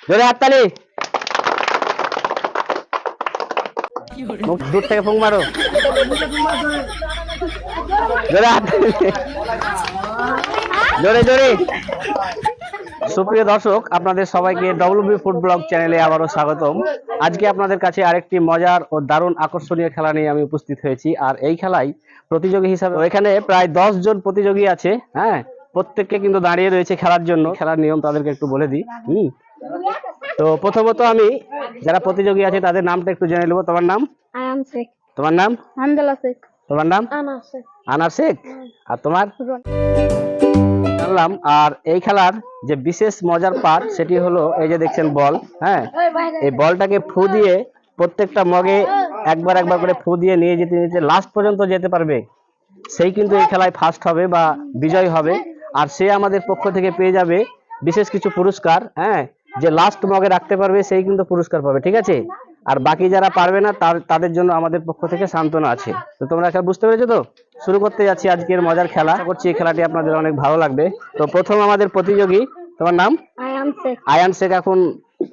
জোরে হাততালি। দূর থেকে ফুঁক মারো। জোরে হাততালি। জোরে জোরে। সুপ্রিয় দর্শক, আপনাদের সবাইকে ডব্লিউবি ফুড ব্লগ চ্যানেলে আবারও স্বাগতম। আজকে আপনাদের কাছে আরেকটি মজার ও দারুণ আকর্ষণীয় খেলা নিয়ে আমি উপস্থিত হয়েছি। আর এই খেলায় প্রতিযোগী হিসাবে এখানে প্রায় 10 জন প্রতিযোগী আছে। হ্যাঁ, প্রত্যেককে কিন্তু দাঁড়িয়ে রয়েছে খেলার জন্য। খেলার নিয়ম তাদেরকে একটু বলে দিই। তো প্রথমত আমি যারা প্রতিযোগী আছে তাদের নামটা একটু জেনে নেবো। তোমার নাম? আয়ান শেখ। তোমার নাম? হামদালা শেখ। তোমার নাম? আনার শেখ। আনার শেখ। আর তোমার? জানলাম। আর এই খেলার যে বিশেষ মজার পার্ট সেটি হলো এই যে দেখছেন বল। হ্যাঁ, এই বলটাকে ফু দিয়ে প্রত্যেকটা মগে একবার একবার করে ফু দিয়ে নিয়ে যেতে যেতে লাস্ট পর্যন্ত যেতে পারবে সেই কিন্তু এই খেলায় ফার্স্ট হবে বা বিজয় হবে। আর সে আমাদের পক্ষ থেকে পেয়ে যাবে বিশেষ কিছু পুরস্কার। হ্যাঁ, যে লাস্ট মগে রাখতে পারবে সেই কিন্তু পুরস্কার পাবে, ঠিক আছে? আর বাকি যারা পারবে না তাদের জন্য আমাদের পক্ষ থেকে সান্ত্বনা আছে। তো তোমরা খেলা বুঝতে পেরেছো তো? শুরু করতে যাচ্ছি আজকের মজার খেলা। আশা করছি এই খেলাটি আপনাদের অনেক ভালো লাগবে। তো প্রথম আমাদের প্রতিযোগী, তোমার নাম? আয়ান শেখ। আয়ান শেখ এখন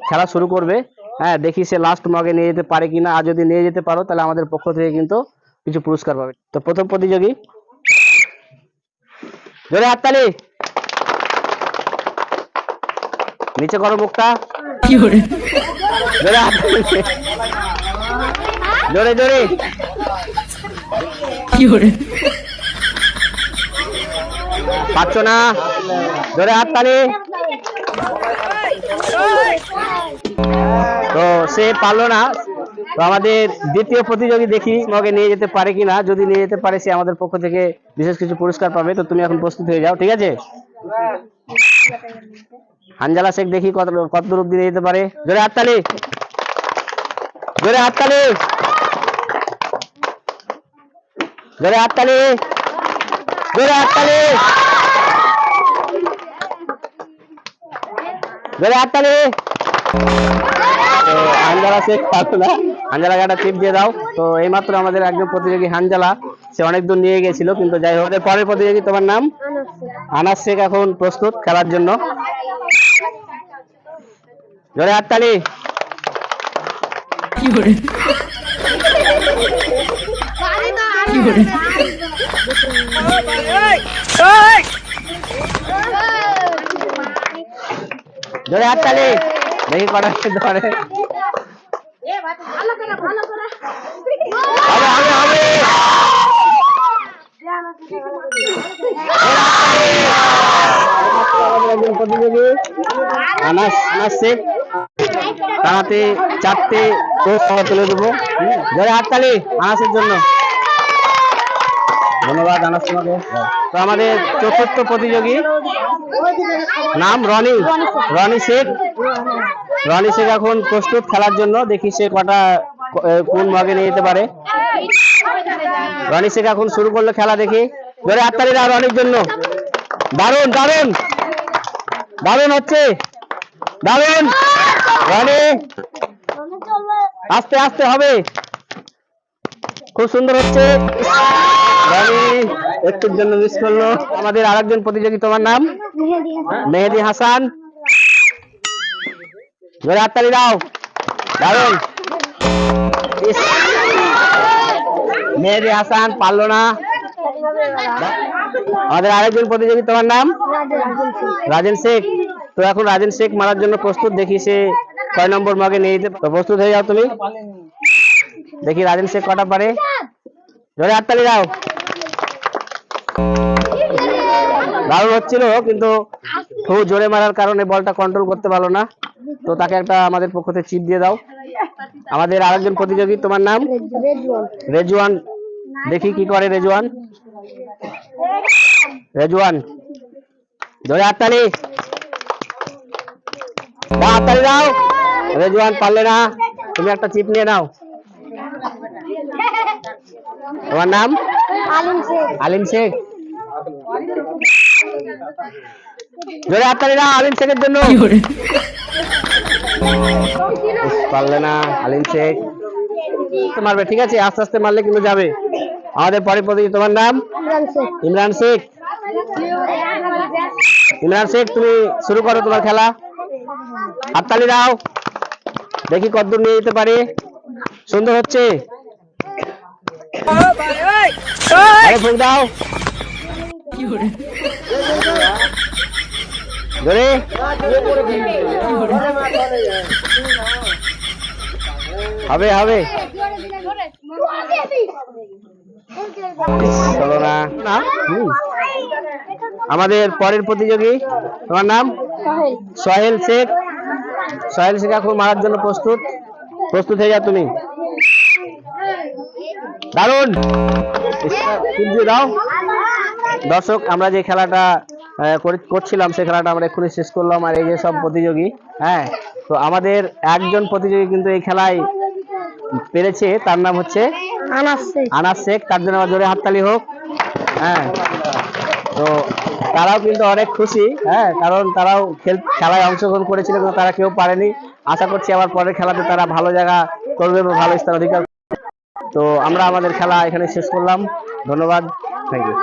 খেলা শুরু করবে। হ্যাঁ, দেখি সে লাস্ট মগে নিয়ে যেতে পারে কিনা। আর যদি নিয়ে যেতে পারো তাহলে আমাদের পক্ষ থেকে কিন্তু কিছু পুরস্কার পাবে। তো প্রথম প্রতিযোগী, জোরে হাততালি। নিচে করো মুখটা। জোরে হাততালি। জোরে জোরে। পাচ্ছ না? জোরে হাততালি। তো সে পারলো না। তো আমাদের দ্বিতীয় প্রতিযোগী দেখি মগে নিয়ে যেতে পারে কিনা। যদি নিয়ে যেতে পারে সে আমাদের পক্ষ থেকে বিশেষ কিছু পুরস্কার পাবে। তো তুমি এখন প্রস্তুত হয়ে যাও, ঠিক আছে? হানজালা শেখ দেখি কত দূর অব্দি নিয়ে যেতে পারে। জোরে হাততালি। জোরে হাততালি। জোরে হাততালি। জোরে হাততালি। জোরে হাততালি। তো হানজালা শেখ পারতো না। হানজালাকে একটা টিপ দিয়ে দাও। তো এইমাত্র আমাদের একজন প্রতিযোগী হানজালা, সে অনেক দূর নিয়ে গেছিল, কিন্তু যাই হোক। পরের প্রতিযোগী, তোমার নাম? আনাস শেখ এখন প্রস্তুত খেলার জন্য। জোরে হাততালি। জোরে হাততালি। দেখি কটা ধরে। প্রতিযোগী আনাস শেখ তাড়াতে চারটে তুলে দেবো। জোরে হাততালি আনাসের জন্য। ধন্যবাদ আনাস তোমাকে। তো আমাদের চতুর্থ প্রতিযোগী নাম রনি শেখ। রনি শেখ এখন প্রস্তুত খেলার জন্য। দেখি সে কটা কোন মগে নিয়ে যেতে পারে। রনি শেখ এখন শুরু করলো খেলা, দেখি। জোরে হাততালি দাও রনির জন্য। দারুণ দারুণ দারুণ হচ্ছে, দারুণ। রনি আস্তে আস্তে হবে, খুব সুন্দর হচ্ছে। রনি একটুর জন্য মিস করলো। আমাদের আরেকজন প্রতিযোগী, তোমার নাম? মেহেদি হাসান। জোরে হাততালি দাও। দারুণ। মেহেদি হাসান পারলো না। আমাদের আরেকজন প্রতিযোগী, তোমার নাম? রাজেন শেখ। তো এখন রাজেন শেখ মারার জন্য প্রস্তুত। দেখি সে কয় নম্বর মগে নিয়ে যেতে। তো প্রস্তুত হয়ে যাও তুমি। দেখি রাজেন শেখ কটা পারে। জোরে হাততালি দাও। দারুণ হচ্ছিল, কিন্তু খুব জোরে মারার কারণে বলটা কন্ট্রোল করতে পারলো না। তো তাকে একটা আমাদের পক্ষ থেকে চিপ দিয়ে দাও। আমাদের আরেকজন প্রতিযোগী, তোমার নাম? রেজওয়ান। দেখি কি করে রেজওয়ান। জোরে হাততালি। হাততালি দাও। রেজওয়ান পারলে না। তুমি একটা চিপ নিয়ে নাও। তোমার নাম? আলিম শেখ। জোরে হাততালি দাও আলিম শেখের জন্য। পারলে না আলিম শেখ। মারবে, ঠিক আছে? আস্তে আস্তে মারলে কিন্তু যাবে। আমাদের পরের প্রতিযোগী, তোমার নাম? ইমরান শেখ। তুমি শুরু করো তোমার খেলা। হাততালি দাও, দেখি কতদূর নিয়ে যেতে পারি। সুন্দর হচ্ছে, আরে ফুক দাও ধরে। হবে হবে, চলো না না। আমাদের পরের প্রতিযোগী, তোমার নাম? সাহেল। সোহেল শেখ। সোহেল শেখ এখন মারার জন্য প্রস্তুত, প্রস্তুত হয়ে যাও তুমি। দারুণ, টিপ দিয়ে দাও। দর্শক, আমরা যে খেলাটা করছিলাম সেই খেলাটা আমরা এক্ষুনি শেষ করলাম। আর এই যে সব প্রতিযোগী, হ্যাঁ, তো আমাদের একজন প্রতিযোগী কিন্তু এই খেলায় পেরেছে, তার নাম হচ্ছে আনাস শেখ। আনাস শেখ। তার জন্য আমার জোরে হাততালি হোক। হ্যাঁ, তো তারাও কিন্তু অনেক খুশি, হ্যাঁ, কারণ তারাও খেলায় অংশগ্রহণ করেছিল কিন্তু তারা কেউ পারেনি। আশা করছি আবার পরের খেলাতে তারা ভালো জায়গা করবে বা ভালো স্থান অধিকার। তো আমরা আমাদের খেলা এখানে শেষ করলাম। ধন্যবাদ, থ্যাংক ইউ।